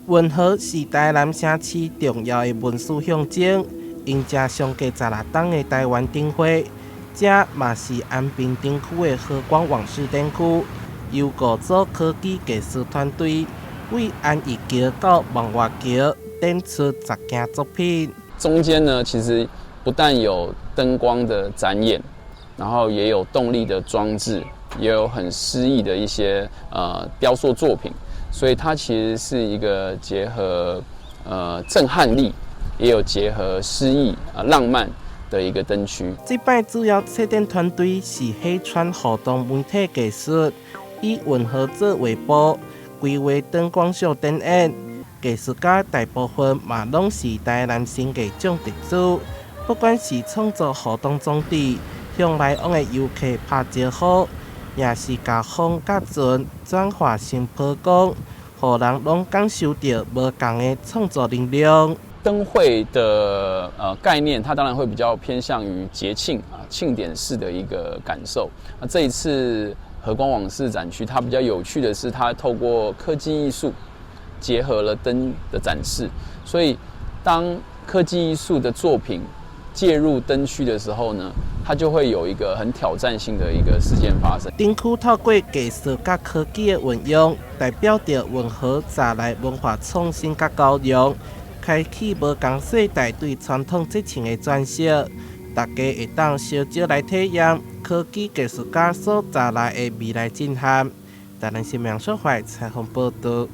文和是台南城市重要的文史象征，因这相隔16档的台湾灯会，这嘛是安平灯区的和光往事灯区，由5组科技技术团队为安义桥到望外桥展出10件作品。中间呢，其实不但有灯光的展演，然后也有动力的装置，也有很诗意的一些雕塑作品。所以它其实是一个结合震撼力，也有结合诗意浪漫的一个灯区。这摆主要策展团队是黑川活动媒体技术，以文和做尾部，规划灯光秀展演。艺术家大部分嘛拢是台南新艺奖得主，不管是创作活动宗旨，向来往的游客拍招呼。也是把风甲船转化成波光，让人拢感受到无同的创作能量。灯会的概念，它当然会比较偏向于节庆庆典式的一个感受。那这一次和光往事展区，它比较有趣的是，它透过科技艺术结合了灯的展示，所以当科技艺术的作品介入灯区的时候呢，它就会有一个很挑战性的一个事件发生。灯区透过技术甲科技的运用，代表着文和早来文化创新甲交融，开启无同世代对传统节庆的转型。大家会当烧酒来体验科技艺术家所带来的未来震撼。台南新闻小会采访报道。